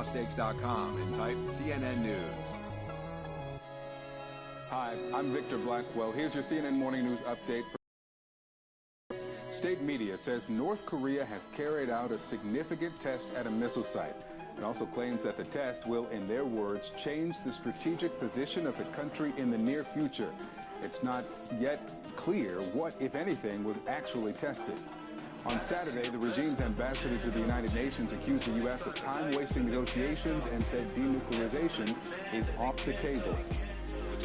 OmahaSteaks.com and type CNN News. Hi, I'm Victor Blackwell. Here's your CNN Morning News update. State media says North Korea has carried out a significant test at a missile site. It also claims that the test will, in their words, change the strategic position of the country in the near future. It's not yet clear what, if anything, was actually tested. On Saturday, the regime's ambassador to the United Nations accused the U.S. of time-wasting negotiations and said denuclearization is off the table.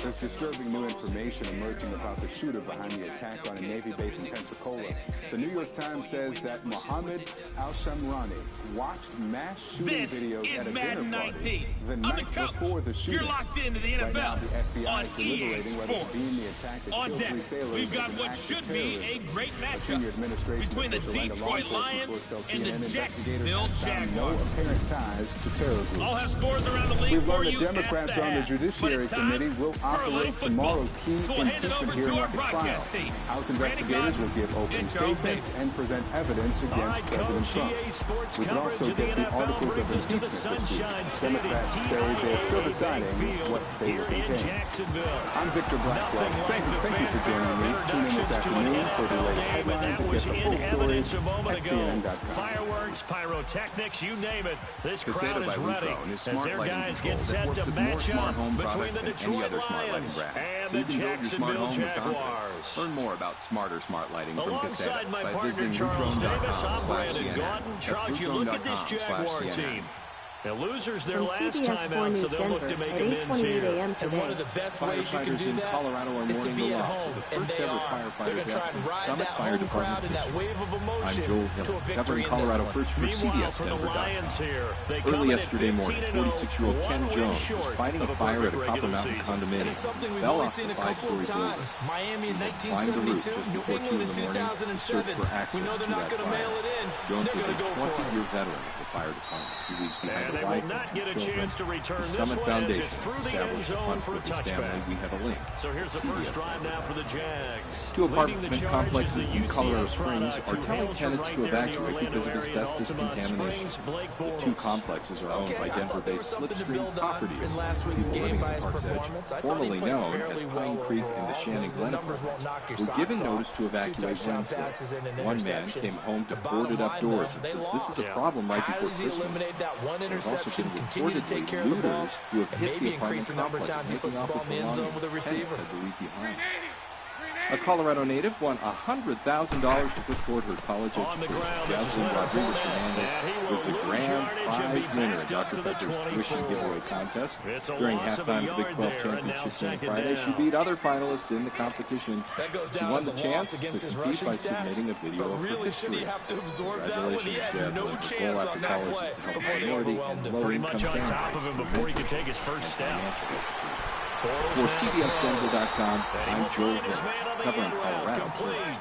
There's disturbing new information emerging about the shooter behind the attack on a Navy base in Pensacola. The New York Times says that Mohammed al-Shamrani watched mass shooting videos at a dinner party the night before the shooting. You're locked into the NFL. Right now, the FBI on is deliberating whether to deem the attack that on killed deck, 3 sailors we've got as an what act of should be a great Senior matchup administration between the official and a law Detroit enforcement Lions source tells and the CNN Jacksonville investigators have found no Jaguars. apparent ties to terror groups. I'll have scores around the league We've for learned you that Democrats at the on the half. Judiciary But it's time Committee will for a little operate football. tomorrow's key So we'll hand it over impeachment to hearing our at the trial. broadcast team. House Randy investigators Cotton will give opening and Charles statements Davis. and present evidence All right, against President Coach, Trump. EA Sports We can coverage also of the get the NFL articles of brings us to the impeachment this Sunshine week. State Democrats at say they're still TIAA deciding Field what they here will in contain. Jacksonville. I'm Victor Blackwell. Nothing like the Thank you for fanfare joining me. of Tune in this introductions to an afternoon for the NFL latest game, and headlines that and was get the in full story evidence a moment at ago. CNN.com. Fireworks, pyrotechnics, you name it. This crowd Caseta is by ready Rico and his as smart their lighting guys control get that set works to with more match smart up home between the products than any Detroit other smart lighting Lions brand. and So the you can build your smart Jacksonville home with confidence. Jaguars. Learn more about smarter smart lighting from Alongside Caseta my by partner visiting Charles Davis, I'm Brandon Ruthrone.com/CNN. Gordon. That's Charles, you look at this Jaguar Ruthrone.com/CNN. team. The losers their From last CBS time 4 out, News so they'll look Denver to make at amends 8:28 here. a.m. And today. one of the best ways you can do in that Colorado are is to mourning be the at loss home, of the and first they ever are. firefighter They're going to try death and in ride Summit that Fire home Department crowd and that history. wave of I'm emotion Joel to a Hill, victory covering in Colorado this one. First for Meanwhile, for the CBS Lions here, they Early come in at yesterday morning, 15-0, 46-year-old Ken one win Jones was short fighting of a a fire at perfect a Copper regular Mountain season. condominium. And it's something we've Fell only off seen the a couple of 5-story building. times. Miami in Climbed the roof 1972, just New before 2 England in in the morning to search 2007. for access We know they're to not that going to fire. mail it in. Jones They're was going a to go for it. 20-year veteran of the fire department. He leaves behind And a they wife will not and get a children. chance to return The this Summit one as Foundation it's through the end established a zone fund for a his family. touchback. We have a link. So here's the first drive now for the Jags. Two Leading the apartment charge complexes is the in Colorado UCF Springs product are who telling hails from tenants right to there in the evacuate Orlando because of area in asbestos Altamont contamination. Springs, Blake The Bortles. two complexes are owned by I thought there was Denver-based something to Slipstream build on Properties. in last week's People game living by in his Park's Edge, performance. I thought he formerly played known fairly as well Pine Creek and the overall. Shannon The Glen numbers won't knock your were given socks notice off. to 2 evacuate touchdown passes Wednesday. and an One man interception. came home to The bottom boarded up line, doors though, and they says lost. this is a problem right How before does he Christmas. eliminate that one There's also interception, been continue to take reportedly care of the ball, looters who have and hit maybe the increase the apartment number of complex, times he puts the making ball off in the end zone with a belongings receiver? tenants had to leave behind. A Colorado native won $100,000 to put toward her college On the education. ground, this is Jasmine Leonard Rodriguez Fournette, and he Fernandez will was the lose grand yardage and be prize winner backed at up to Dr. the Pepper's tuition 24. giveaway contest. It's a During loss of a halftime of the Big yard 12 there, and now championship game second Friday, down. she beat other finalists in the competition. That goes She down won as the a chance loss against to his compete by rushing stats. submitting a video But of her really, should he history. have to absorb that when he had Congratulations, no Jasmine. chance Goal on after that college play to help before they minority overwhelmed and him? Pretty much low-income on top families of him before he could take his first step. Bortles For now to throw. CBSDenver.com, And he I'm will Joel find his Hill, man on the covering end route, Colorado. complete.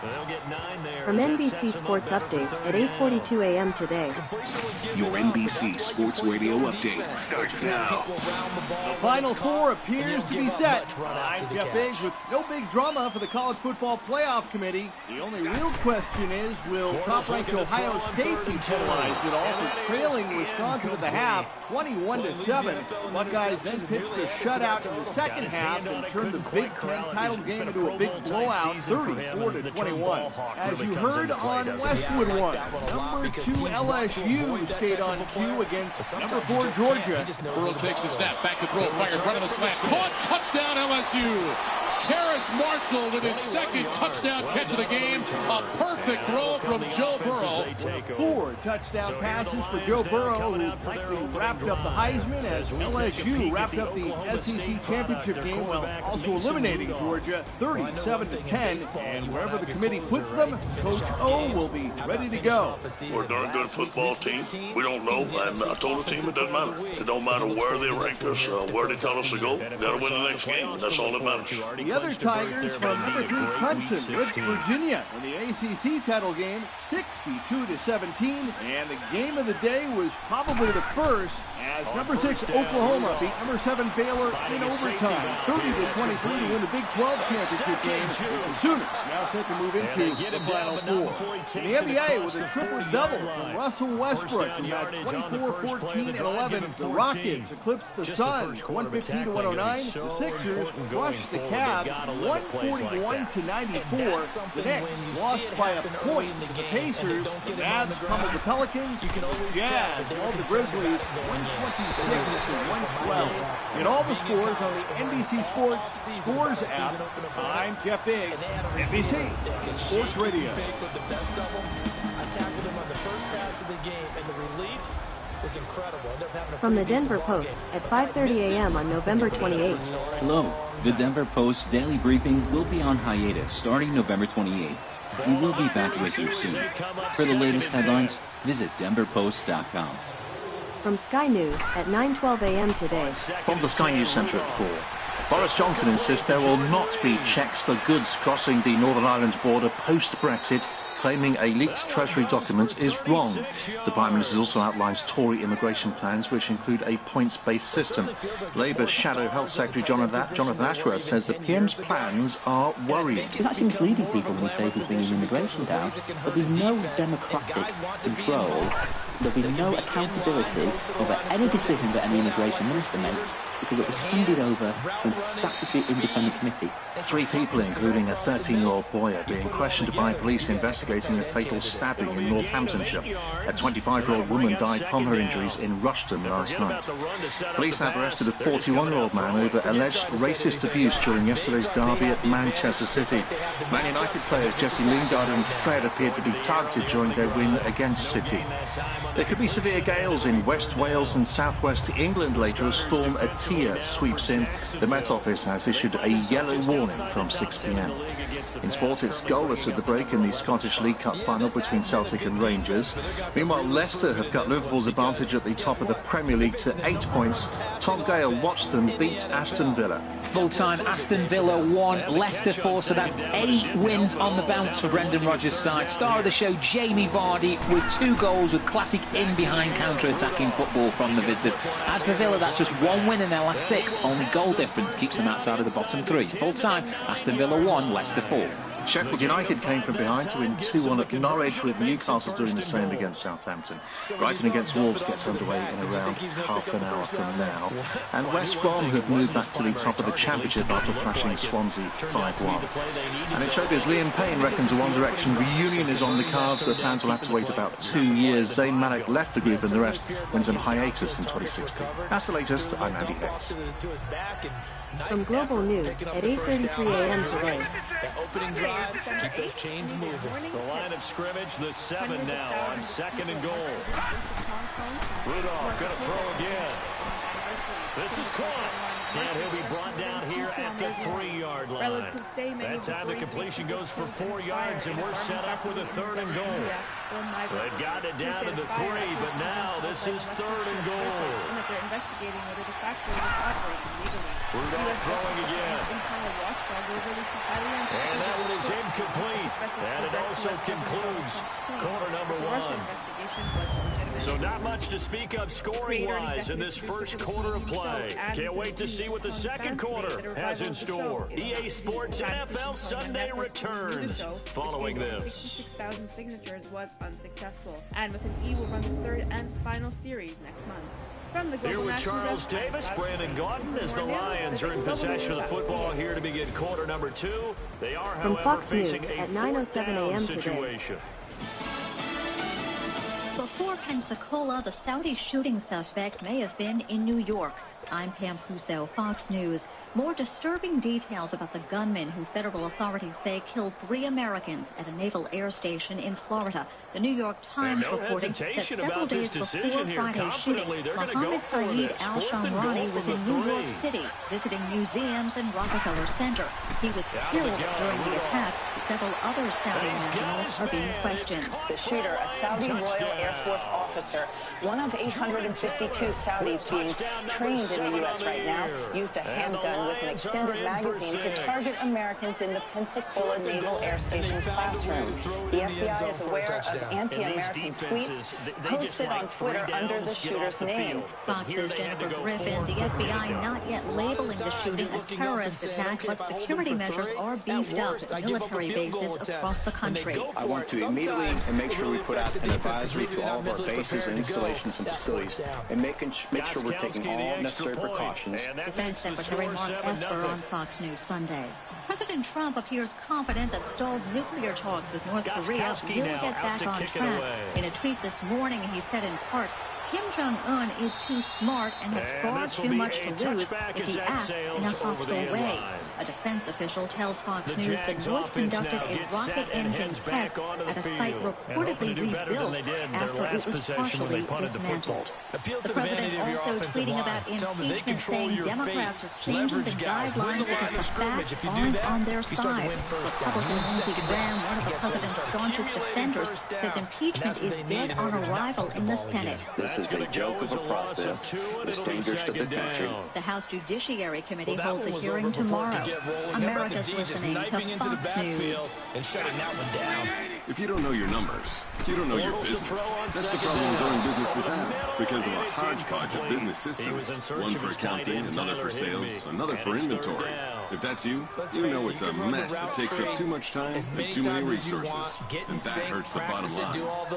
They'll get 9 there. From as that NBC sets them up Sports better for Update third at down. 8:42 a.m. today. Completion was given Your up, but NBC that's why you Sports play Radio zone update defense. starts So you have now. people around the ball The when Final it's Four caught, and you appears don't to give be up set. much run I'm after the Jeff catch. Biggs with no big drama for the College Football Playoff Committee. The only real question is, will top-ranked Ohio State be penalized at all for trailing Wisconsin at the half, 21-7? Buckeyes then pitched a shutout in the second half and turned the Big Ten title game into a big blowout, 34-21. As you heard on Westwood One, number 2 LSU stayed on cue against number 4 Georgia. Burrow takes the snap, back to throw, fires right on the slant. Caught, touchdown LSU. Terrace Marshall with his second touchdown catch of the game. A perfect throw from Joe Burrow. 4 touchdown passes for Joe Burrow, who likely wrapped up the Heisman as LSU wrapped up the SEC championship game while also eliminating Georgia 37-10. And wherever the committee puts them, Coach O will be ready to go. We're a darn good football team. We don't know. And I told the team it doesn't matter. It don't matter where they rank us, where they tell us to go. Got to win the next game. That's all that matters. The other Tigers from number 3 Clemson ripped Virginia in the ACC title game 62-17, and the game of the day was probably the first, As number 6 Oklahoma beat number 7 Baylor in overtime, 30-23 to win the Big 12 championship game. The Sooners now set to move into the Final Four. In the NBA, with a triple-double from Russell Westbrook, who had 24, 14, and 11, the Rockets eclipsed the Suns 115-109. The Sixers crushed the Cavs 141-94. The Knicks lost by a point to the Pacers. The Mavs pummeled the Pelicans. The Jazz held the Grizzlies 126-112. Get all the scores on the NBC Sports Scores app. I'm Jeff Biggs, NBC Sports Radio. I tackled him on the first pass of the game, and the relief was incredible. From the Denver Post at 5:30 a.m. on November 28th. Hello. The Denver Post's daily briefing will be on hiatus starting November 28th. We will be back with you soon. For the latest headlines, visit denverpost.com. From Sky News at 9:12 a.m. today. From the Sky News Centre at 4. Boris Johnson insists there will not be checks for goods crossing the Northern Ireland border post-Brexit, claiming a leaked Treasury document is wrong. The Prime Minister also outlines Tory immigration plans, which include a points-based system. Labour's Shadow Health Secretary Jonathan Ashworth says the PM's plans are worrying. He's actually misleading people when he says he's bringing immigration down. There'll be no democratic control. There'll be no accountability over any decision that any immigration minister makes, because it was handed over to a statutory independent committee. 3 people, including a 13-year-old boy, are being questioned by police investigating a fatal stabbing in Northamptonshire. A 25-year-old woman died from her injuries in Rushden last night. Police have arrested a 41-year-old man over alleged racist abuse during yesterday's derby at Manchester City. Man United players Jesse Lingard and Fred appeared to be targeted during their win against City. There could be severe gales in West Wales and southwest England later as Storm Atia sweeps in. The Met Office has issued a yellow warning from 6 p.m. In sport, it's goalless at the break in the Scottish League Cup final between Celtic and Rangers. Meanwhile, Leicester have cut Liverpool's advantage at the top of the Premier League to 8 points. Tom Gale watched them beat Aston Villa. Full-time Aston Villa 1, Leicester 4, so that's 8 wins on the bounce for Brendan Rodgers' side. Star of the show, Jamie Vardy, with 2 goals with classic in-behind counter-attacking football from the visitors. As for Villa, that's just 1 win in their last 6. Only goal difference keeps them outside of the bottom 3. Full-time, Aston Villa 1, Leicester 4. Sheffield United came from behind to win 2-1 at Norwich, with Newcastle doing the same against Southampton. Brighton against Wolves gets underway in around half an hour from now. And West Brom have moved back to the top of the Championship after thrashing Swansea 5-1. And in showbiz, Liam Payne reckons a One Direction reunion is on the cards, but fans will have to wait about 2 years. Zayn Malik left the group and the rest went on hiatus in 2016. That's the latest. I'm Andy Hicks. From Global News at 8:33 a.m. today. That opening drive, keep those chains moving. The line of scrimmage, the 7 now on 2nd and goal. Rudolph going to throw again. This is caught. And he'll be brought down here at the 3-yard line. That time the completion goes for 4 yards, and we're set up with a 3rd and goal. They've got it down to the 3, but now this is 3rd and goal. Rudolph throwing again. And that one is incomplete. And it also concludes quarter number 1. So not much to speak of scoring-wise in this first quarter of play. Can't wait to see what the second quarter has in store. EA Sports NFL Sunday returns following this. 6,000 signatures was unsuccessful. And with an E will run the 3rd and final series next month. Here with Charles Davis, Brandon Gaudin, as the Lions are in possession of the football here to begin quarter number 2. They are, however, facing a 4th down situation. Before Pensacola, the Saudi shooting suspect may have been in New York. I'm Pam Puso, Fox News. More disturbing details about the gunman who federal authorities say killed 3 Americans at a naval air station in Florida. The New York Times reporting that several days before Friday's shooting, Mohammed Saeed al-Shamrani was in New York City visiting museums and Rockefeller Center. He was killed during the attack. Several other Saudi nationals are being questioned. The shooter, a Saudi Royal Air Force U.S. officer. One of 852 Saudis being trained in the U.S. right now used a handgun with an extended magazine to target Americans in the Pensacola Naval Air Station classroom. The FBI is aware of anti-American tweets posted on Twitter under the shooter's name. Fox's Jennifer Griffin, the FBI not yet labeling the shooting a terrorist attack, but security measures are beefed up at military bases across the country. I want to immediately make sure we put out an advisory to all of our bases and installations and facilities and make sure we're taking all necessary precautions. Defense Secretary Mark Esper on Fox News Sunday. President Trump appears confident that stalled nuclear talks with North Korea will get back on track. In a tweet this morning, he said in part, Kim Jong-un is too smart and has far too much to lose if he acts in a hostile way. A defense official tells Fox News that North conducted a rocket engine test at a site reportedly rebuilt after it was partially dismantled. The president also tweeting about impeachment, saying Democrats are changing the guidelines because the facts aren't on their side. Republican Lindsey Graham, one of the president's staunchest defenders, says impeachment is dead on arrival in the Senate. This is a joke of a process. It's dangerous to the country. The House Judiciary Committee holds a hearing tomorrow. America's listening to Fox News. And shutting that one down. If you don't know your numbers, you don't know your business. That's the problem growing businesses have because of a hodgepodge of business systems. One for accounting, another for sales, another for inventory. If that's you, you know it's a mess that takes up too much time and too many resources. And that hurts the bottom line.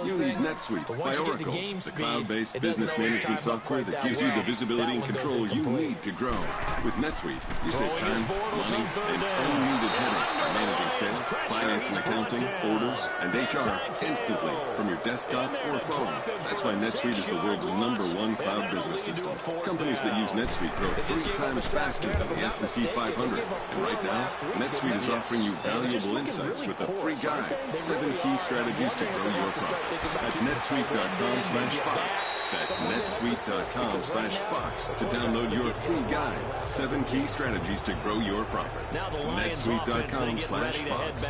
You need NetSuite by Oracle, the cloud-based business management software that gives you the visibility and control you need to grow. With NetSuite, you save time, money, and unneeded headaches by managing sales, finance and accounting, orders, and HR instantly from your desktop or phone. That's why NetSuite is the world's #1 cloud business system. Companies that use NetSuite grow 3 times faster than the S&P 500. And right now, NetSuite is offering you valuable insights with a free guide, 7 key strategies to grow your profits at netsuite.com/Fox. That's netsuite.com/Fox to download your free guide, 7 key strategies to grow your profits. netsuite.com/Fox.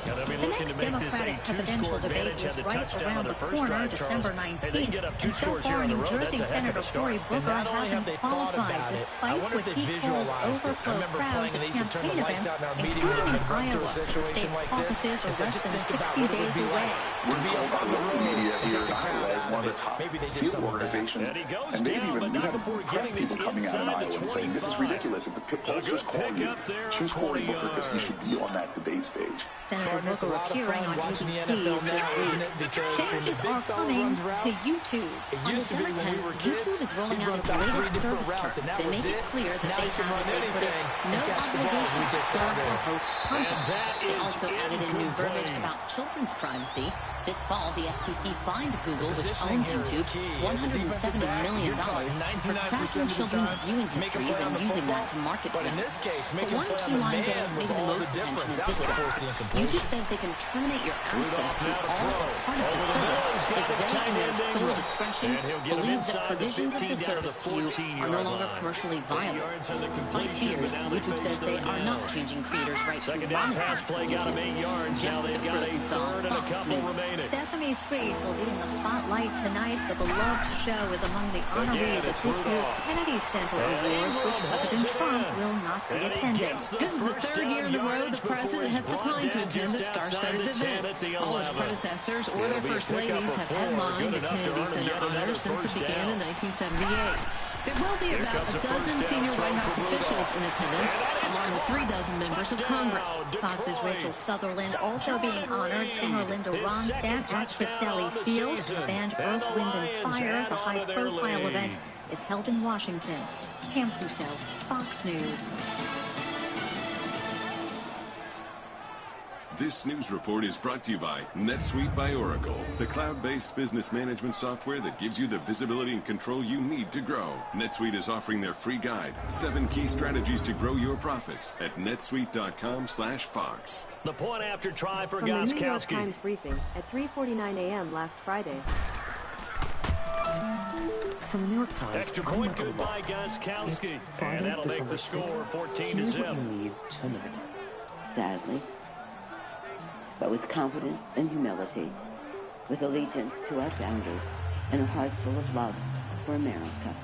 The next Democratic presidential debate is right around the corner, December 19th, and so far New Jersey Senator Cory Booker hasn't qualified despite what he calls overflow crowds at campaign events, including in Iowa. State caucuses are less than 60 days away. We're told by local media here in Iowa as one of the top field organizations, and maybe even we have press people coming out in Iowa and saying this is ridiculous. If the pollsters call you, choose Cory Booker because he should be on that debate stage. Senator Booker appearing on ABC this week. Changes are coming to YouTube. On December 10th, YouTube is rolling out its latest service terms. They make it clear that they have, they put it, no obligation to serve or host content. They also added in new verbiage about children's privacy. This fall, the FTC fined Google, which owns YouTube, $170 million for tracking children's viewing histories and using that to market to them. But one key line getting maybe the most attention is this one. YouTube says they can terminate your access to all or part of the service if they, in their sole discretion, believe that provisions of the service to you are no longer commercially viable. Despite fears, YouTube says they are not changing creators' rights to monetize play got him 8 yards. Now they've got a third and a couple remaining. Sesame Street will be in the spotlight tonight. The beloved show is among the honorees at this year's Kennedy Center Awards, which President Trump will not be attending. This is the 3rd year in a row the president has declined to attend the star-studded event. All his predecessors or their first ladies have headlined the Kennedy Center honors since it began in 1978. There will be about a dozen senior White House officials in attendance, along with 3 dozen members of Congress. Fox's Rachel Sutherland also being honored. Singer Linda Ronstadt at Castelli Field. Band Earth, Wind and Fire. The high-profile event is held in Washington. Pam Puso, Fox News. This news report is brought to you by NetSuite by Oracle, the cloud-based business management software that gives you the visibility and control you need to grow. NetSuite is offering their free guide, 7 key strategies to grow your profits at netsuite.com/Fox. The point after try for From the New York Gostkowski. Times briefing at 3:49 a.m. last Friday. From the New York Times. Extra point good by Gostkowski. And that'll make the score 14 to 7. Here's what you need to know. Sadly, but with confidence and humility, with allegiance to our founders and a heart full of love for America.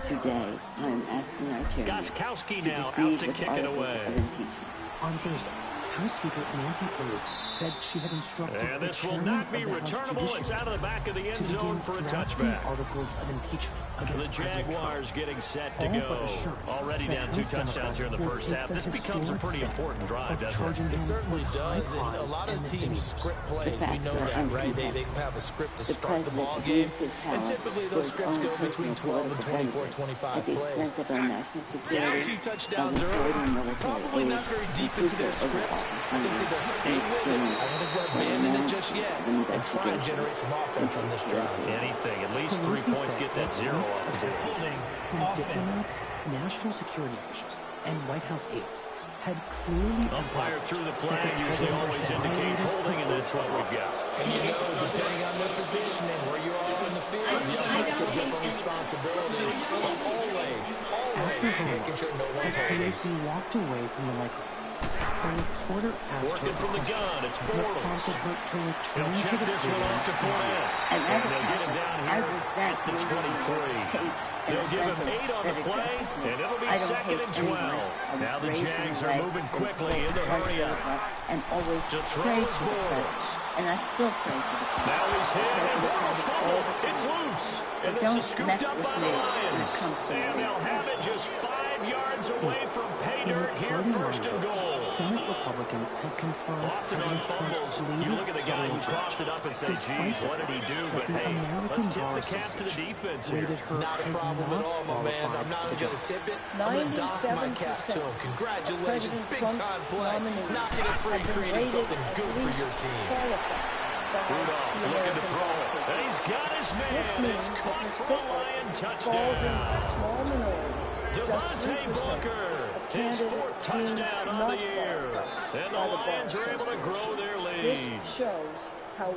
Today, I am asking our chairman Goskowski to now proceed out to with kick it articles away. of impeachment. On Thursday, House Speaker Nancy Pelosi said she had instructed And this the will chairman not be of the House returnable. It's out of the back of the end to zone begin for a drafting touchback. articles of impeachment The against President Jaguars Trump. getting set to All but go. assured Already that down 2 House touchdowns here in the Democrats first will half. take This the becomes a historic pretty step important drive, of doesn't charging it? It him certainly with does. high And a crimes lot of and teams misdemeanors. script plays. We know that, right? They have a script to The start the ball president game. abused his And power typically for those his scripts own go between personal 12 and political 24, benefit 25 at the plays. expense of our national security, Down 2 touchdowns while early. withholding military Probably aid not very deep and into their future script. overhaul I think that they'll stay with it. I don't think they'll abandon it just yet and try and generate some offense on this drive. Anything. At least 3 points. Get that 0 off the board. Holding Offense. National security officials and White House aides had clearly Umpire through the flag usually always indicates holding, and that's what we've got. And you know, depending on their positioning, where you are on the field, the umpire's got different responsibilities. But always making sure no one's holding. Pelosi walked away from the microphone. A reporter asked Working her from the gun, it's Bortles. He'll check to this one off to Fournette. And And they'll get him down here at the 23. They'll give him 8 on the play, and it'll be second and 12. Now the Jags are moving quickly in the hurry up. And always To throw pray is for the Bortles. president. And I still pray for the president. Now he's hit, and Bortles fumble. It's loose. And this is scooped up by the Lions. And they'll have it just 5 yards away from pay dirt here, first and goal. Senate Republicans have confirmed Often on fumbles, you look at the guy who coughed it up and say, geez, what did he do? But hey, let's tip the cap to the defense here. Not a problem at all, my man. I'm not even going to tip it. I'm going to doff my cap to him. Congratulations. Big-time play. Knocking it free, creating something good for your team. Rudolph looking to throw. And he's got his man. It's caught for a Lion touchdown. Devontae Booker, his 4th touchdown on the year. And the Lions are able to grow their lead. Well,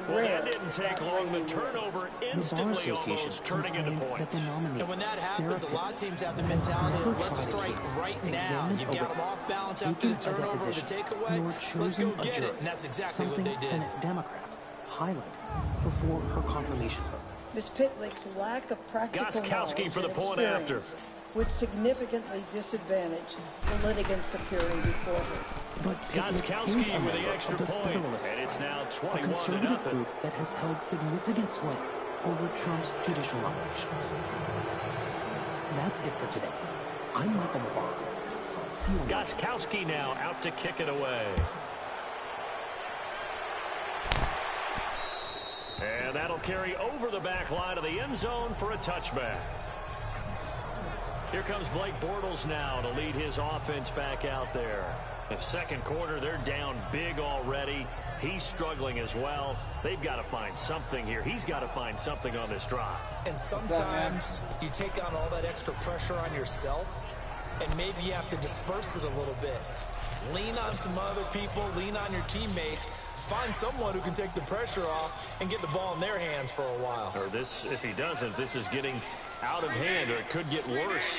that didn't take long. The turnover instantly almost turning into points. And when that happens, a lot of teams have the mentality of let's strike right now. You've got them off balance after the turnover or the takeaway. Let's go get it. And that's exactly what they did. Senate Democrats highlighted before her confirmation vote. Ms. Pitlick's lack of practical Goskowski for the knowledge point and after. experience would significantly disadvantage the litigants appearing before her. Goskowski with the extra point, and it's now 21-0. Group that has held significant sway over Trump's judicial operations. That's it for today. I'm Michael Mubarak. See you on Goskowski now out to kick it away. And that'll carry over the back line of the end zone for a touchback. Here comes Blake Bortles now to lead his offense back out there. The second quarter, they're down big already. He's struggling as well. They've got to find something here. He's got to find something on this drive. And sometimes you take on all that extra pressure on yourself, and maybe you have to disperse it a little bit. Lean on some other people, lean on your teammates. Find someone who can take the pressure off and get the ball in their hands for a while. Or this, if he doesn't, this is getting out of hand, or it could get worse.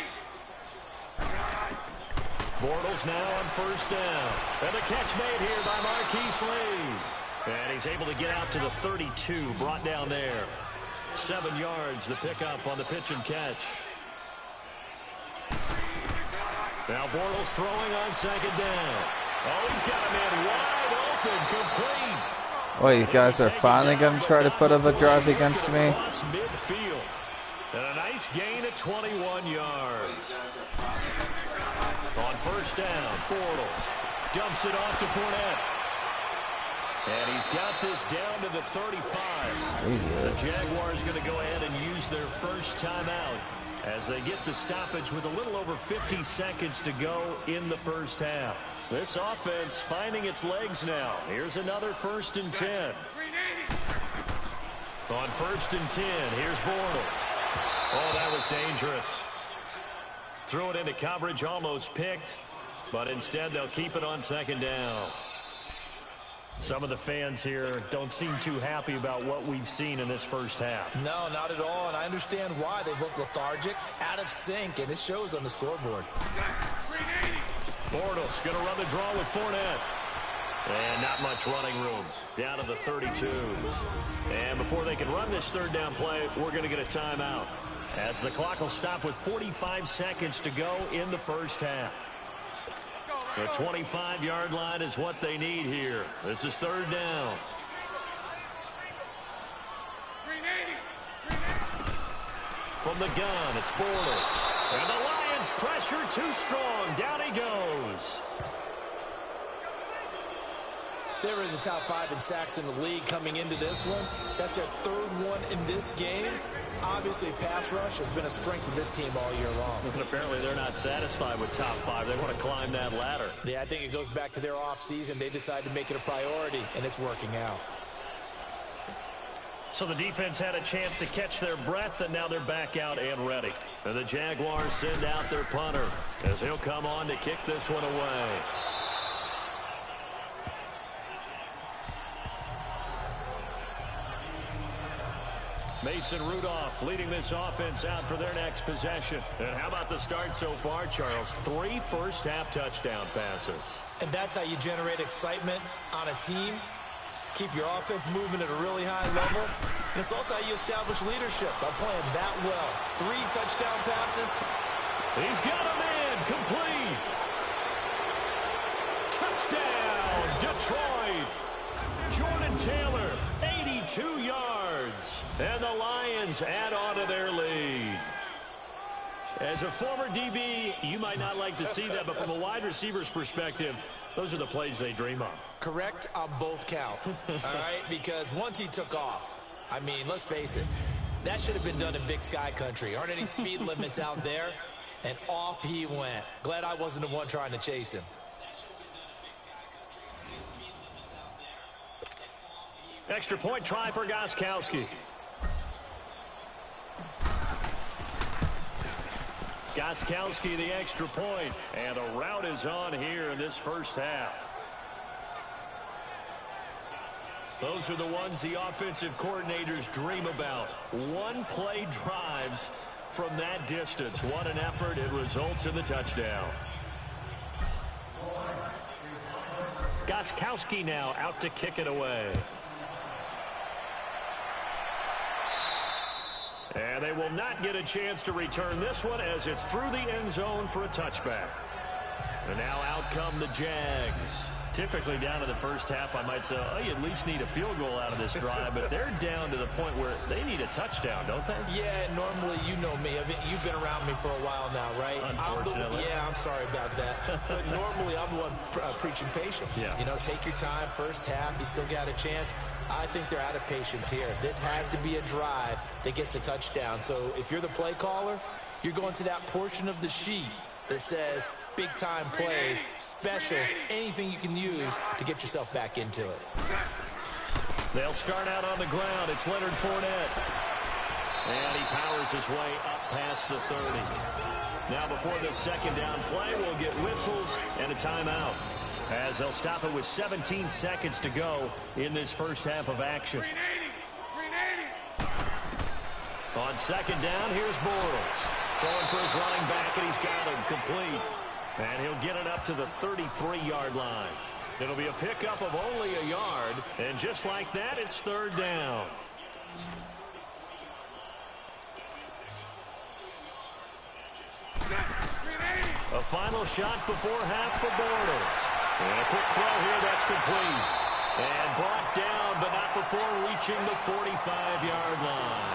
Bortles now on first down. And the catch made here by Marquise Lee. And he's able to get out to the 32, brought down there. 7 yards, the pickup on the pitch and catch. Now Bortles throwing on second down. Oh, he's got him in wide open, complete. Well, you guys are finally going to try to put up a drive against me? Midfield. And a nice gain at 21 yards. On first down, Bortles dumps it off to Fournette. And he's got this down to the 35. Jesus. The Jaguars going to go ahead and use their first timeout as they get the stoppage with a little over 50 seconds to go in the first half. This offense finding its legs now. Here's another 1st and 10. On 1st and 10, here's Bortles. Oh, that was dangerous. Threw it into coverage, almost picked, but instead they'll keep it on second down. Some of the fans here don't seem too happy about what we've seen in this first half. No, not at all, and I understand why. They've looked lethargic, out of sync, and it shows on the scoreboard. Bortles going to run the draw with Fournette. And not much running room. Down to the 32. And before they can run this third down play, we're going to get a timeout, as the clock will stop with 45 seconds to go in the first half. The 25-yard line is what they need here. This is third down. From the gun, it's Bortles. And the Lions pressure too strong. Down he goes. They're in the top 5 in sacks in the league coming into this one. That's their third one in this game. Obviously, pass rush has been a strength of this team all year long. And apparently they're not satisfied with top 5. They want to climb that ladder. Yeah, I think it goes back to their offseason. They decided to make it a priority, and it's working out. So the defense had a chance to catch their breath, and now they're back out and ready. And the Jaguars send out their punter, as he'll come on to kick this one away. Mason Rudolph leading this offense out for their next possession. And how about the start so far, Charles? 3 first-half touchdown passes. And that's how you generate excitement on a team. Keep your offense moving at a really high level. And it's also how you establish leadership by playing that well. 3 touchdown passes. He's got a man complete. Touchdown, Detroit. Jordan Taylor, 82 yards. And the Lions add on to their lead. As a former DB, you might not like to see that, but from a wide receiver's perspective, those are the plays they dream of. Correct on both counts, all right? Because once he took off, I mean, let's face it, that should have been done in Big Sky country. Aren't any speed limits out there? And off he went. Glad I wasn't the one trying to chase him. Extra point try for Gostkowski. Gostkowski the extra point, and a route is on here in this first half. Those are the ones the offensive coordinators dream about. One-play drives from that distance. What an effort. It results in the touchdown. Gostkowski now out to kick it away. And they will not get a chance to return this one, as it's through the end zone for a touchback. And now out come the Jags. Typically down to the first half, I might say, oh, you at least need a field goal out of this drive, but they're down to the point where they need a touchdown, don't they? Yeah, normally, you know me. I mean, you've been around me for a while now, right? Unfortunately. I'm sorry about that. But normally, I'm the one preaching patience. Yeah. You know, take your time. First half, you still got a chance. I think they're out of patience here. This has to be a drive that gets a touchdown. So if you're the play caller, you're going to that portion of the sheet that says big-time plays, specials, anything you can use to get yourself back into it. They'll start out on the ground. It's Leonard Fournette. And he powers his way up past the 30. Now before this second down play, we'll get whistles and a timeout, as they'll stop it with 17 seconds to go in this first half of action. On second down, here's Bortles. Throwing for his running back, and he's got him complete. And he'll get it up to the 33-yard line. It'll be a pickup of only a yard, and just like that, it's third down. A final shot before half for Bortles. And a quick throw here, that's complete. And brought down, but not before reaching the 45-yard line.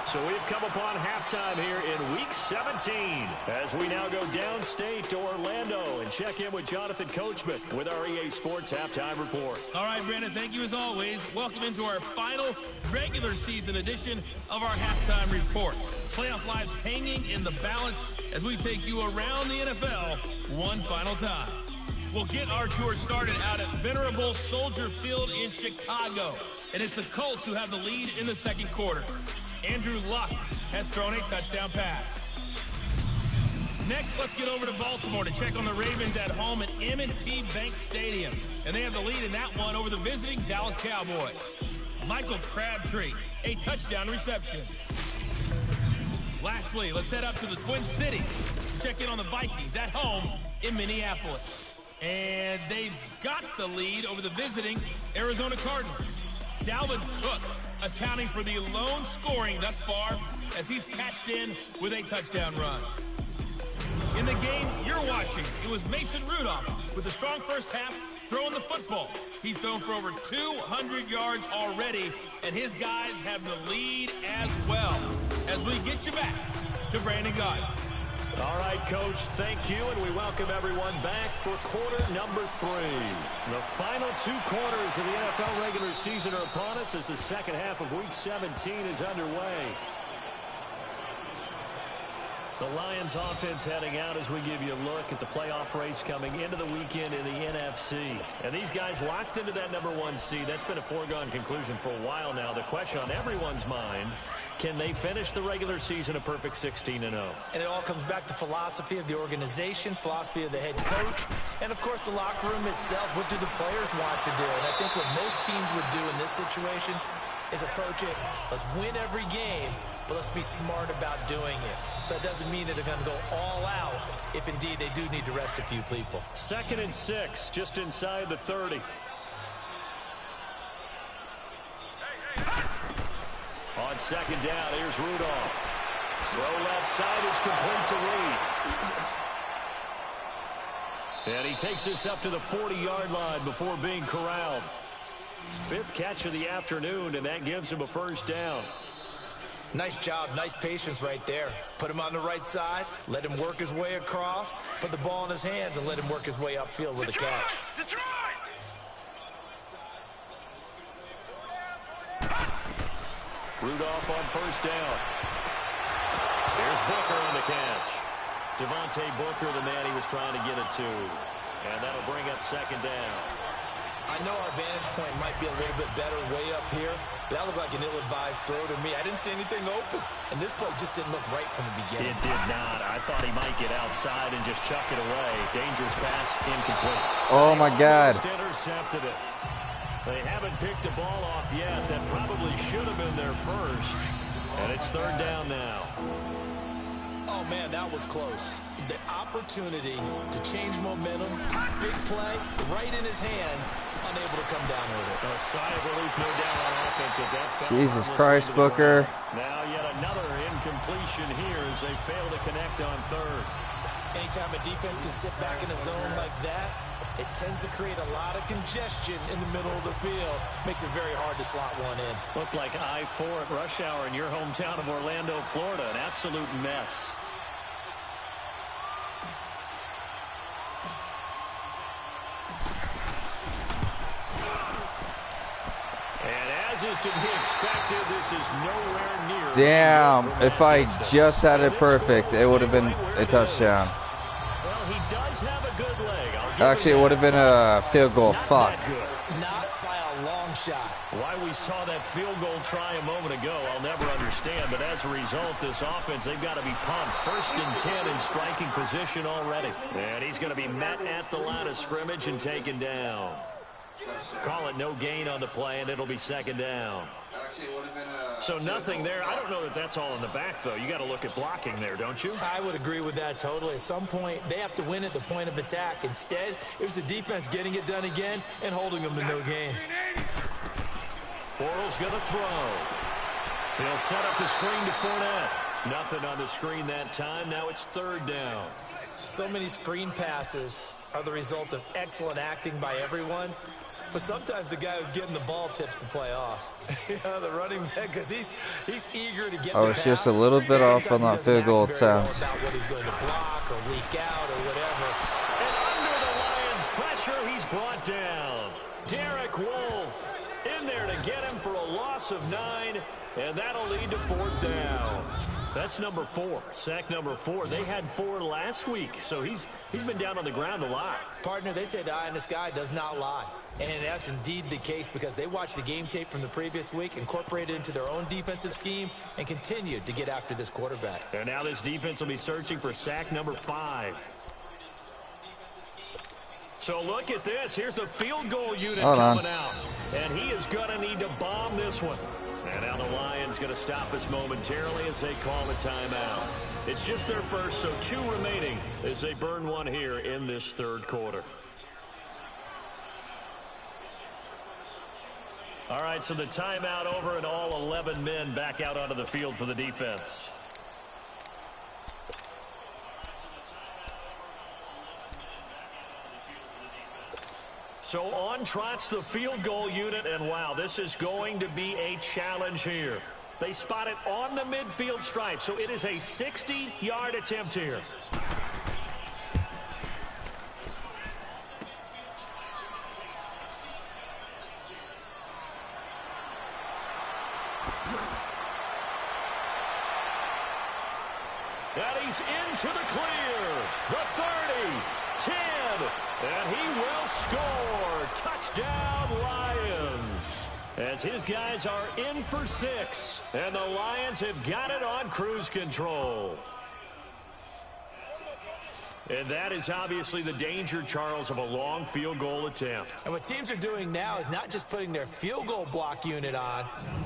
So we've come upon halftime here in Week 17, as we now go downstate to Orlando and check in with Jonathan Coachman with our EA Sports Halftime Report. All right, Brandon, thank you as always. Welcome into our final regular season edition of our Halftime Report. Playoff lives hanging in the balance as we take you around the NFL one final time. We'll get our tour started out at venerable Soldier Field in Chicago, and it's the Colts who have the lead in the second quarter. Andrew Luck has thrown a touchdown pass. Next, let's get over to Baltimore to check on the Ravens at home at M&T Bank Stadium. And they have the lead in that one over the visiting Dallas Cowboys. Michael Crabtree, a touchdown reception. Lastly, let's head up to the Twin Cities to check in on the Vikings at home in Minneapolis. And they've got the lead over the visiting Arizona Cardinals. Dalvin Cook accounting for the lone scoring thus far as he's cashed in with a touchdown run. In the game you're watching, it was Mason Rudolph with a strong first half throwing the football. He's thrown for over 200 yards already, and his guys have the lead as well. As we get you back to Brandon Gaudin. All right, Coach, thank you, and we welcome everyone back for quarter number 3. The final 2 quarters of the NFL regular season are upon us as the second half of Week 17 is underway. The Lions offense heading out as we give you a look at the playoff race coming into the weekend in the NFC. And these guys locked into that #1 seed. That's been a foregone conclusion for a while now. The question on everyone's mind, can they finish the regular season a perfect 16-0? And it all comes back to philosophy of the organization, philosophy of the head coach, and, of course, the locker room itself. What do the players want to do? And I think what most teams would do in this situation is approach it, let's win every game, but let's be smart about doing it. So it doesn't mean that they're going to go all out if indeed they do need to rest a few people. 2nd and 6, just inside the 30. On 2nd down, here's Rudolph. Throw left side is complete to Reed. And he takes this up to the 40-yard line before being corralled. 5th catch of the afternoon, and that gives him a first down. Nice job, nice patience right there. Put him on the right side, let him work his way across, put the ball in his hands, and let him work his way upfield with a catch. Rudolph on first down. Here's Booker on the catch. Devontae Booker, the man he was trying to get it to. And that'll bring up 2nd down. I know our vantage point might be a little bit better way up here, but that looked like an ill-advised throw to me. I didn't see anything open, and this play just didn't look right from the beginning. It did not. I thought he might get outside and just chuck it away. Dangerous pass, incomplete. Oh, my God. Intercepted it. They haven't picked a ball off yet. That probably should have been their first, and it's 3rd down now. Oh, man, that was close. The opportunity to change momentum, big play, right in his hands, unable to come down with it. A sigh of relief, no doubt, on offense at that fell. Jesus Christ, Booker. Now yet another incompletion here as they fail to connect on 3rd. Anytime a defense can sit back in a zone like that, it tends to create a lot of congestion in the middle of the field. Makes it very hard to slot one in. Looked like I-4 at rush hour in your hometown of Orlando, Florida. An absolute mess. As is to be expected, this is nowhere near. Damn, if I just had it perfect, it would have been a touchdown. Well, he does have a good leg. Actually, it would have been a field goal. Fuck. Not by a long shot. Why we saw that field goal try a moment ago, I'll never understand. But as a result, this offense, they've got to be pumped. 1st and 10 in striking position already. And he's going to be met at the line of scrimmage and taken down. Call it no gain on the play, and it'll be 2nd down. So nothing there. I don't know that that's all in the back, though. You got to look at blocking there, don't you? I would agree with that totally. At some point, they have to win at the point of attack. Instead, it was the defense getting it done again and holding them to no gain. Bortles going to throw. He'll set up the screen to Fournette. Nothing on the screen that time. Now it's 3rd down. So many screen passes are the result of excellent acting by everyone. But sometimes the guy who's getting the ball tips the play off. The running back, because he's eager to get I was just a little bit off on that field goal, it sounds. About what he's going to block or leak out or whatever. And under the Lions' pressure, he's brought down. Derek Wolfe in there to get him for a loss of 9, and that'll lead to 4th down. That's number 4, sack number 4. They had 4 last week, so he's been down on the ground a lot. Partner, they say the eye in the sky does not lie. And that's indeed the case because they watched the game tape from the previous week, incorporated it into their own defensive scheme, and continued to get after this quarterback. And now this defense will be searching for sack number 5. So look at this. Here's the field goal unit coming out. And he is going to need to bomb this one. And now the Lions going to stop us momentarily as they call a timeout. It's just their first, so 2 remaining as they burn one here in this 3rd quarter. All right, so the timeout over and all 11 men back out onto the field for the defense. So on trots the field goal unit, and wow, this is going to be a challenge here. They spot it on the midfield stripe, so it is a 60-yard attempt here. And he's into the clear. The 30, 10, and he will score. Touchdown, Lions. As his guys are in for 6, and the Lions have got it on cruise control. And that is obviously the danger, Charles, of a long field goal attempt. And what teams are doing now is not just putting their field goal block unit on.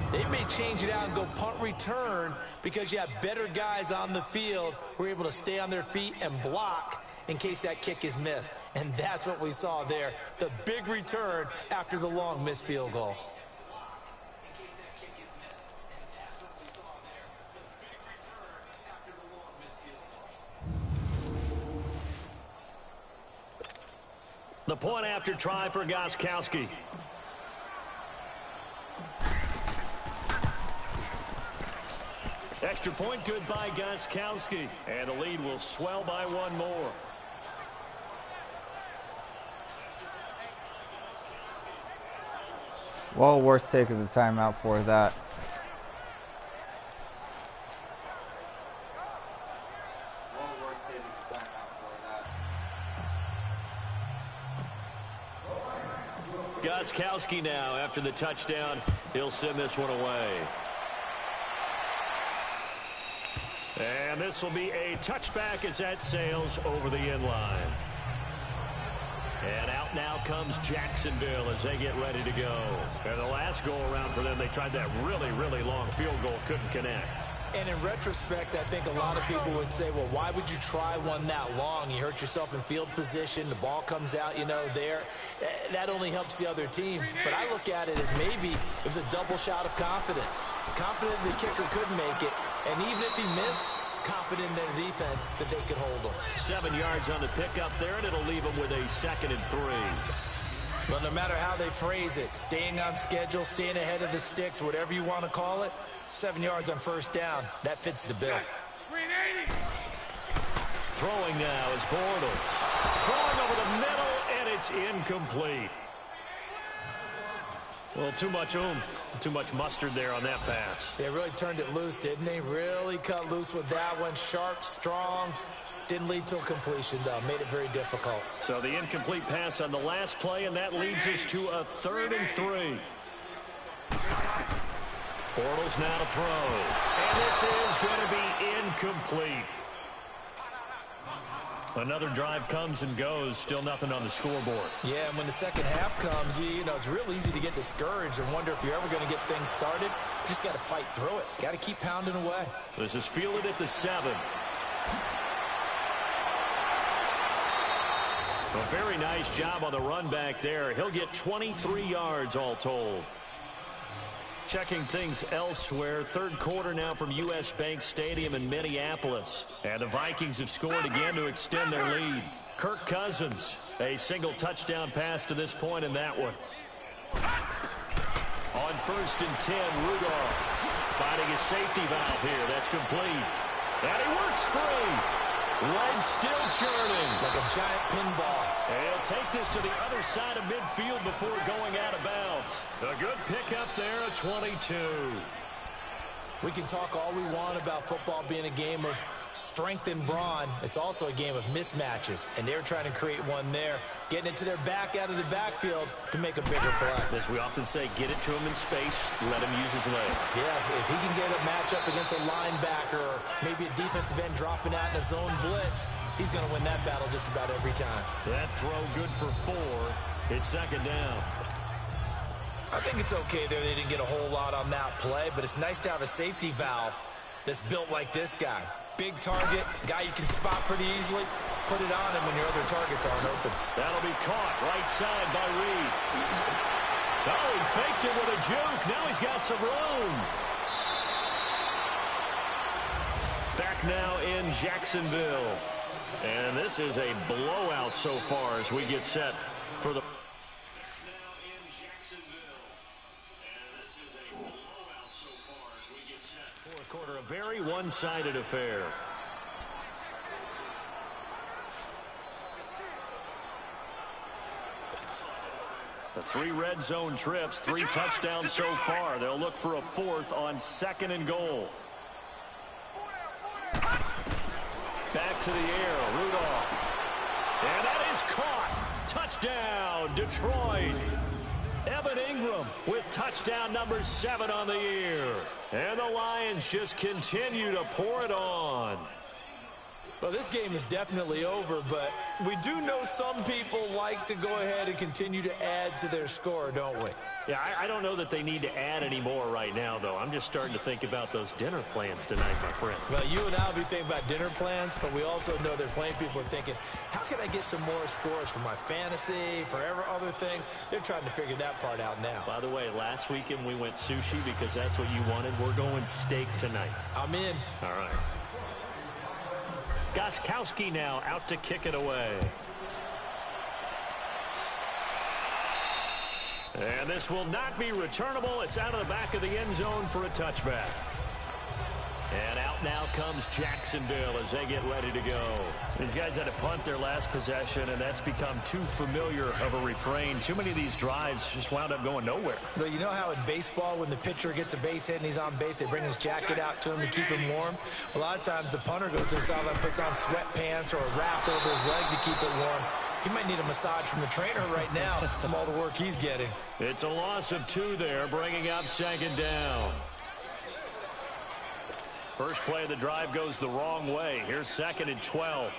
They may change it out and go punt return because you have better guys on the field who are able to stay on their feet and block in case that kick is missed. And that's what we saw there, the big return after the long missed field goal. The point after try for Gostkowski. Extra point good by Gostkowski. And the lead will swell by 1 more. Well worth taking the timeout for that. Gostkowski now, after the touchdown, he'll send this one away. And this will be a touchback as that sails over the end line. And out now comes Jacksonville as they get ready to go. And the last go-around for them, they tried that really, really long field goal, couldn't connect. And in retrospect, I think a lot of people would say, well, why would you try one that long? You hurt yourself in field position. The ball comes out, you know, there. That only helps the other team. But I look at it as maybe it was a double shot of confidence. Confident the kicker could make it. And even if he missed, confident in their defense that they could hold him. 7 yards on the pickup there, and it'll leave them with a 2nd and 3. Well, no matter how they phrase it, staying on schedule, staying ahead of the sticks, whatever you want to call it, 7 yards on 1st down. That fits the bill. Throwing now is Bortles. Throwing over the middle, and it's incomplete. Well, too much oomph, too much mustard there on that pass. They really turned it loose, didn't they? Really cut loose with that one. Sharp, strong. Didn't lead to a completion, though. Made it very difficult. So the incomplete pass on the last play, and that leads us to a 3rd and 3. Bortles now to throw. And this is going to be incomplete. Another drive comes and goes. Still nothing on the scoreboard. Yeah, and when the second half comes, you know, it's real easy to get discouraged and wonder if you're ever going to get things started. You just got to fight through it. Got to keep pounding away. This is fielded at the 7. A very nice job on the run back there. He'll get 23 yards all told. Checking things elsewhere. 3rd quarter now from U.S. Bank Stadium in Minneapolis. And the Vikings have scored again to extend their lead. Kirk Cousins, a single touchdown pass to this point in that one. On 1st and 10, Rudolph finding his safety valve here. That's complete. And he works free. Legs still churning. Like a giant pinball. And he'll take this to the other side of midfield before going out of bounds. A good pickup there at 22. We can talk all we want about football being a game of strength and brawn. It's also a game of mismatches, and they're trying to create one there, getting it to their back out of the backfield to make a bigger play. As we often say, get it to him in space, let him use his legs. Yeah, if he can get a matchup against a linebacker or maybe a defensive end dropping out in a zone blitz, he's going to win that battle just about every time. That throw good for 4. It's 2nd down. I think it's okay there. They didn't get a whole lot on that play, but it's nice to have a safety valve that's built like this guy. Big target, guy you can spot pretty easily. Put it on him when your other targets aren't open. That'll be caught right side by Reed. Oh, he faked it with a juke. Now he's got some room. Back now in Jacksonville. And this is a blowout so far as we get set for the... Fourth quarter, a very one-sided affair. The 3 red zone trips, 3 touchdowns so far. They'll look for a 4th on 2nd and goal. Back to the air, Rudolph. And that is caught. Touchdown, Detroit. Evan Ingram with touchdown number 7 on the year. And the Lions just continue to pour it on. Well, this game is definitely over, but we do know some people like to go ahead and continue to add to their score, don't we? Yeah, I don't know that they need to add any more right now, though. I'm just starting to think about those dinner plans tonight, my friend. Well, you and I will be thinking about dinner plans, but we also know there are plenty of people are thinking, how can I get some more scores for my fantasy, for other things? They're trying to figure that part out now. By the way, last weekend we went sushi because that's what you wanted. We're going steak tonight. I'm in. All right. Gostkowski now out to kick it away. And this will not be returnable. It's out of the back of the end zone for a touchback. And out now comes Jacksonville as they get ready to go. These guys had to punt their last possession, and that's become too familiar of a refrain. Too many of these drives just wound up going nowhere. Well, you know how in baseball, when the pitcher gets a base hit and he's on base, they bring his jacket out to him to keep him warm? A lot of times the punter goes to the sideline, puts on sweatpants or a wrap over his leg to keep it warm. He might need a massage from the trainer right now from all the work he's getting. It's a loss of 2 there, bringing up 2nd down. First play of the drive goes the wrong way. Here's 2nd and 12.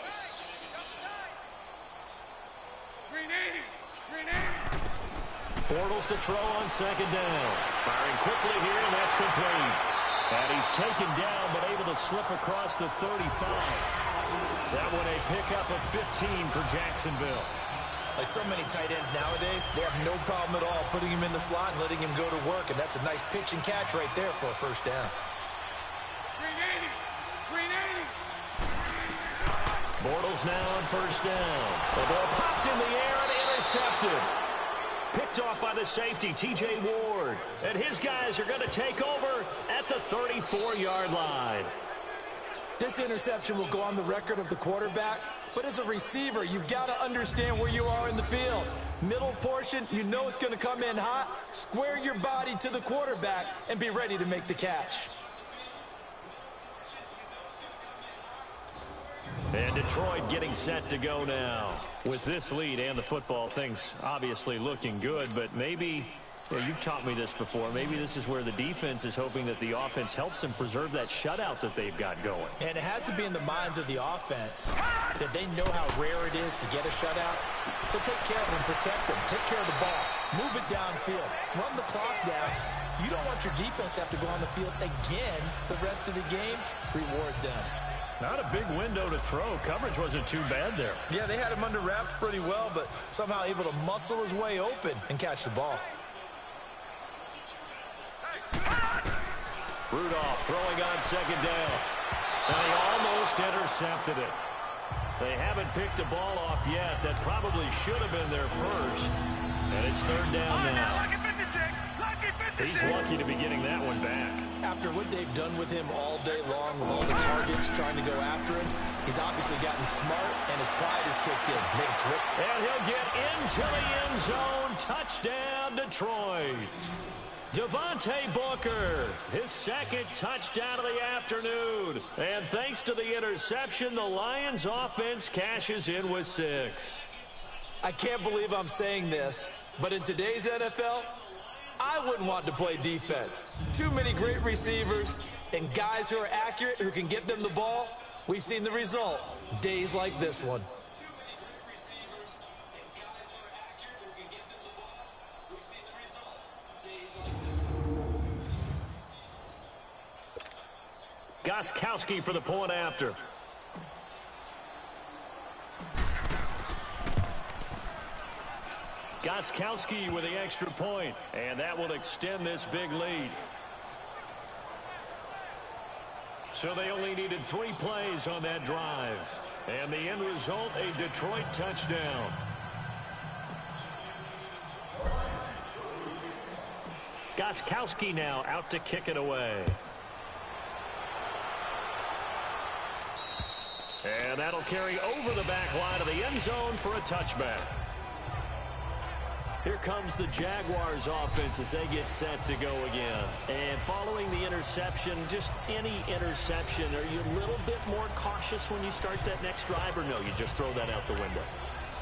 Bortles to throw on 2nd down. Firing quickly here, and that's complete. And he's taken down, but able to slip across the 35. That one a pickup of 15 for Jacksonville. Like so many tight ends nowadays, they have no problem at all putting him in the slot and letting him go to work, and that's a nice pitch and catch right there for a first down. Bortles now on first down. The ball popped in the air and intercepted. Picked off by the safety, T.J. Ward. And his guys are going to take over at the 34-yard line. This interception will go on the record of the quarterback, but as a receiver, you've got to understand where you are in the field. Middle portion, you know it's going to come in hot. Square your body to the quarterback and be ready to make the catch. And Detroit getting set to go now. With this lead and the football, things obviously looking good, but maybe, you've taught me this before, maybe this is where the defense is hoping that the offense helps them preserve that shutout that they've got going. And it has to be in the minds of the offense that they know how rare it is to get a shutout. So take care of them, protect them, take care of the ball, move it downfield, run the clock down. You don't want your defense to have to go on the field again the rest of the game. Reward them. Not a big window to throw. Coverage wasn't too bad there. Yeah, they had him under wraps pretty well, but somehow able to muscle his way open and catch the ball. Rudolph throwing on 2nd down. And he almost intercepted it. They haven't picked a ball off yet. That probably should have been their first. And it's 3rd down now. He's lucky to be getting that one back. After what they've done with him all day long, with all the targets trying to go after him, he's obviously gotten smart, and his pride has kicked in. Made a trip. And he'll get into the end zone. Touchdown, Detroit. Devontae Booker, his 2nd touchdown of the afternoon. And thanks to the interception, the Lions offense cashes in with 6. I can't believe I'm saying this, but in today's NFL, I wouldn't want to play defense. Too many great receivers and guys who are accurate, who can get them the ball. We've seen the result. Days like this one. Gostkowski for the point after. Gostkowski with the extra point, and that will extend this big lead. So they only needed 3 plays on that drive. And the end result, a Detroit touchdown. Gostkowski now out to kick it away. And that'll carry over the back line of the end zone for a touchback. Here comes the Jaguars offense as they get set to go again. And following the interception, just any interception, are you a little bit more cautious when you start that next drive, or no, you just throw that out the window?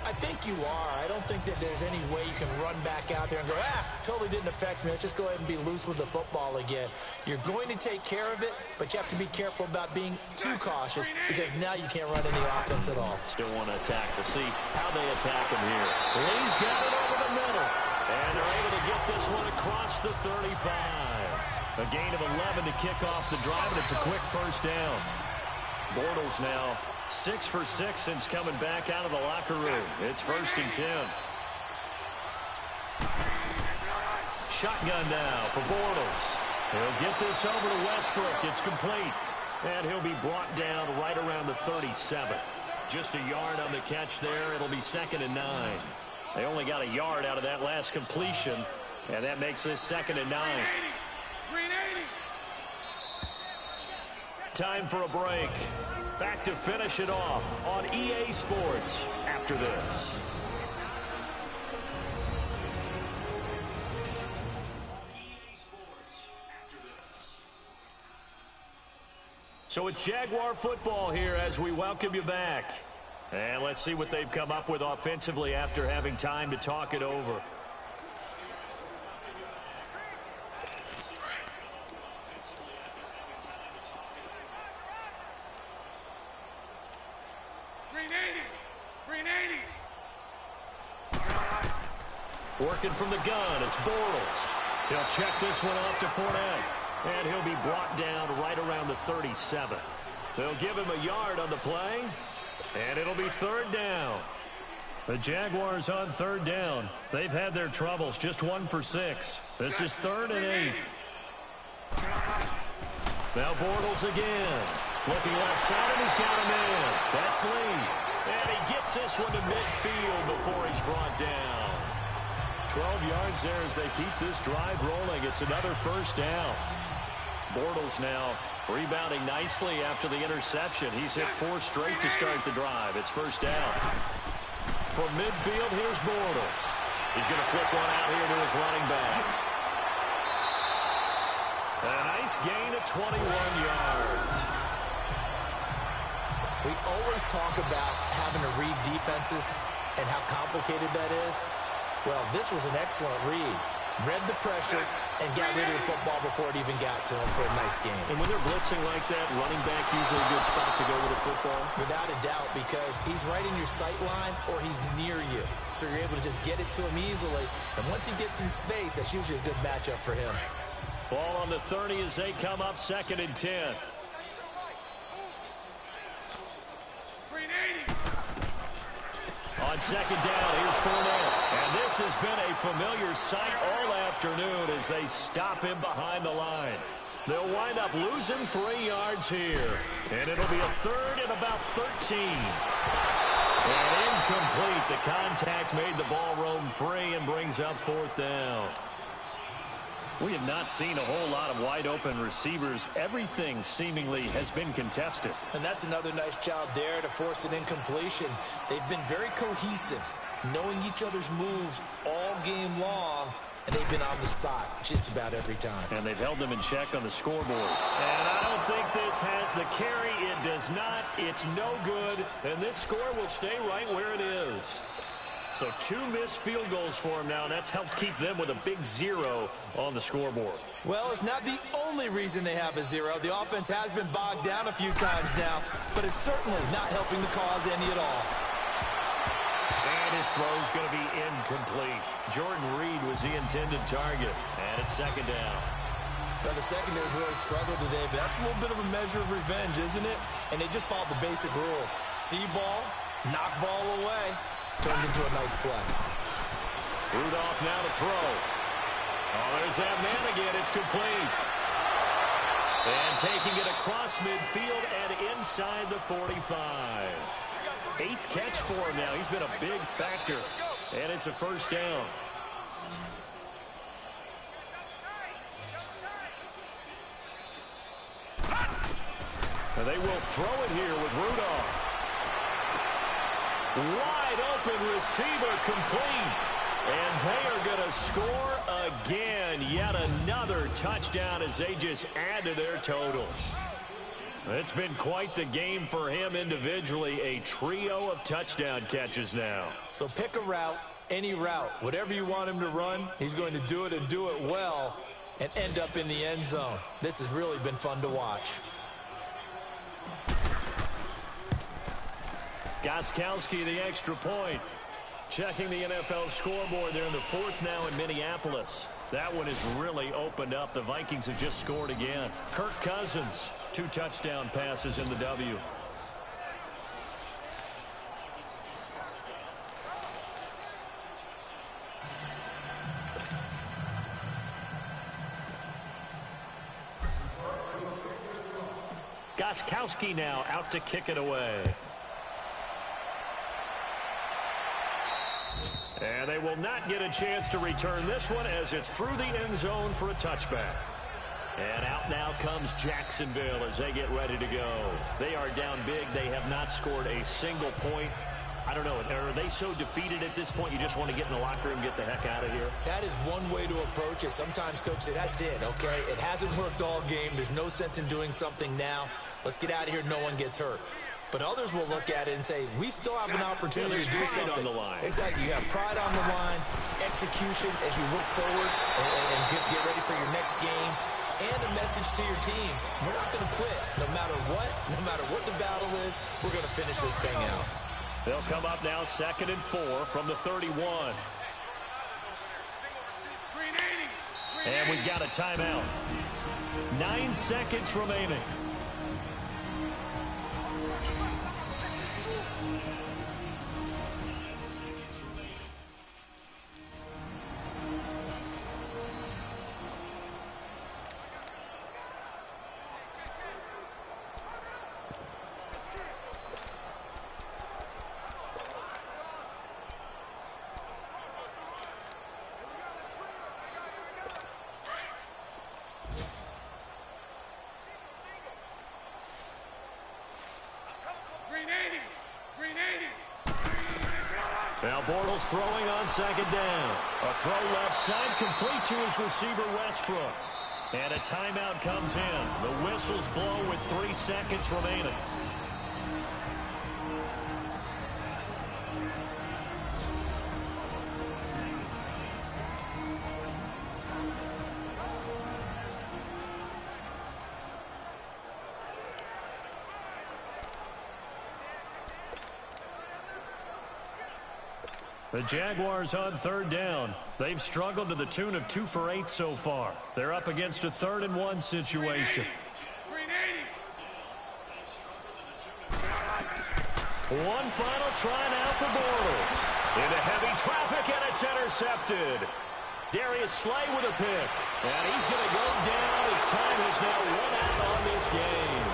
I think you are. I don't think that there's any way you can run back out there and go, totally didn't affect me. Let's just go ahead and be loose with the football again. You're going to take care of it, but you have to be careful about being too cautious because now you can't run any offense at all. Still want to attack. We'll see how they attack him here. Lee's got it over the middle, and they're able to get this one across the 35. A gain of 11 to kick off the drive, and it's a quick first down. Bortles now 6 for 6 since coming back out of the locker room. It's 1st and 10. Shotgun now for Bortles. He'll get this over to Westbrook. It's complete. And he'll be brought down right around the 37. Just a yard on the catch there. It'll be 2nd and 9. They only got a yard out of that last completion, and that makes this 2nd and 9. Time for a break. Back to finish it off on EA Sports after this. So it's Jaguar football here as we welcome you back. And let's see what they've come up with offensively after having time to talk it over. Working from the gun, it's Bortles. He'll check this one off to Fournette. And he'll be brought down right around the 37. They'll give him a yard on the play. And it'll be 3rd down. The Jaguars on 3rd down. They've had their troubles, just 1 for 6. This is 3rd and 8. Now Bortles again. Looking left side, and he's got him in. That's Lee. And he gets this one to midfield before he's brought down. 12 yards there as they keep this drive rolling. It's another 1st down. Bortles now rebounding nicely after the interception. He's hit 4 straight to start the drive. It's 1st down. From midfield, here's Bortles. He's going to flip one out here to his running back. A nice gain of 21 yards. We always talk about having to read defenses and how complicated that is. Well, this was an excellent read. Read the pressure and got rid of the football before it even got to him for a nice game. And when they're blitzing like that, running back usually a good spot to go with the football? Without a doubt, because he's right in your sight line or he's near you. So you're able to just get it to him easily. And once he gets in space, that's usually a good matchup for him. Ball on the 30 as they come up 2nd and 10. On 2nd down, here's Fournette. And this has been a familiar sight all afternoon as they stop him behind the line. They'll wind up losing 3 yards here. And it'll be a 3rd and about 13. And incomplete. The contact made the ball roam free and brings up 4th down. We have not seen a whole lot of wide-open receivers. Everything seemingly has been contested. And that's another nice job there to force an incompletion. They've been very cohesive, knowing each other's moves all game long, and they've been on the spot just about every time. And they've held them in check on the scoreboard. And I don't think this has the carry. It does not. It's no good. And this score will stay right where it is. So 2 missed field goals for him now, and that's helped keep them with a big 0 on the scoreboard. Well, it's not the only reason they have a 0. The offense has been bogged down a few times now, but it's certainly not helping the cause any at all. And his throw's going to be incomplete. Jordan Reed was the intended target, and it's 2nd down. Now, the secondary's really struggled today, but that's a little bit of a measure of revenge, isn't it? And they just followed the basic rules. See ball, knock ball away. Turned into a nice play. Rudolph now to throw. Oh, there's that man again. It's complete. And taking it across midfield and inside the 45. 8th catch for him now. He's been a big factor. And it's a first down. And they will throw it here with Rudolph. Wide open receiver complete. And they are going to score again. Yet another touchdown as they just add to their totals. It's been quite the game for him individually. A trio of touchdown catches now. So pick a route, any route. Whatever you want him to run, he's going to do it and do it well and end up in the end zone. This has really been fun to watch. Gostkowski, the extra point. Checking the NFL scoreboard there in the 4th now in Minneapolis. That one has really opened up. The Vikings have just scored again. Kirk Cousins, 2 touchdown passes in the W. Gostkowski now out to kick it away. And they will not get a chance to return this one as it's through the end zone for a touchback. And out now comes Jacksonville as they get ready to go. They are down big. They have not scored a single point. I don't know. Are they so defeated at this point you just want to get in the locker room and get the heck out of here? That is one way to approach it. Sometimes coaches say, that's it, okay? It hasn't worked all game. There's no sense in doing something now. Let's get out of here. No one gets hurt. But others will look at it and say, we still have an opportunity to do something. On the line. Exactly. You have pride on the line, execution as you look forward and get ready for your next game, and a message to your team. We're not going to quit. No matter what the battle is, we're going to finish this thing out. They'll come up now 2nd and 4 from the 31. And we've got a timeout. 9 seconds remaining. Now Bortles throwing on 2nd down. A throw left side complete to his receiver Westbrook. And a timeout comes in. The whistles blow with 3 seconds remaining. The Jaguars on 3rd down. They've struggled to the tune of 2 for 8 so far. They're up against a 3rd and 1 situation. One final try now for Bortles. Into heavy traffic, and it's intercepted. Darius Slay with a pick. And he's going to go down. His time has now run out on this game.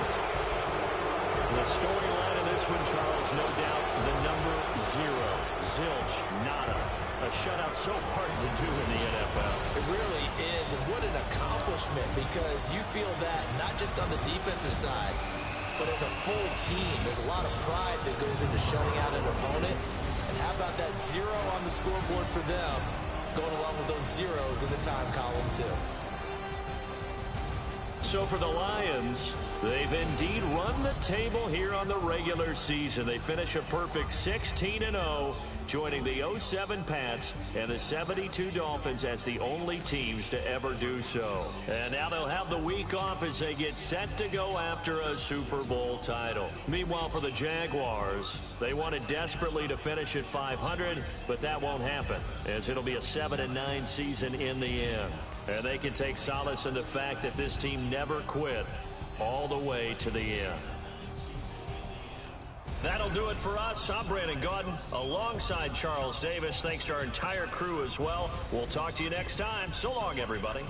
The storyline in this one, Charles, no doubt the number 0. Zilch, nada. A shutout so hard to do in the NFL. It really is, and what an accomplishment, because you feel that not just on the defensive side, but as a full team. There's a lot of pride that goes into shutting out an opponent. And how about that 0 on the scoreboard for them, going along with those zeros in the time column, too. So for the Lions, they've indeed run the table here on the regular season. They finish a perfect 16-0, joining the 07 Pats and the 72 Dolphins as the only teams to ever do so. And now they'll have the week off as they get set to go after a Super Bowl title. Meanwhile, for the Jaguars, they wanted desperately to finish at 500, but that won't happen, as it'll be a 7-9 season in the end. And they can take solace in the fact that this team never quit all the way to the end. That'll do it for us. I'm Brandon Gaudin alongside Charles Davis. Thanks to our entire crew as well. We'll talk to you next time. So long, everybody.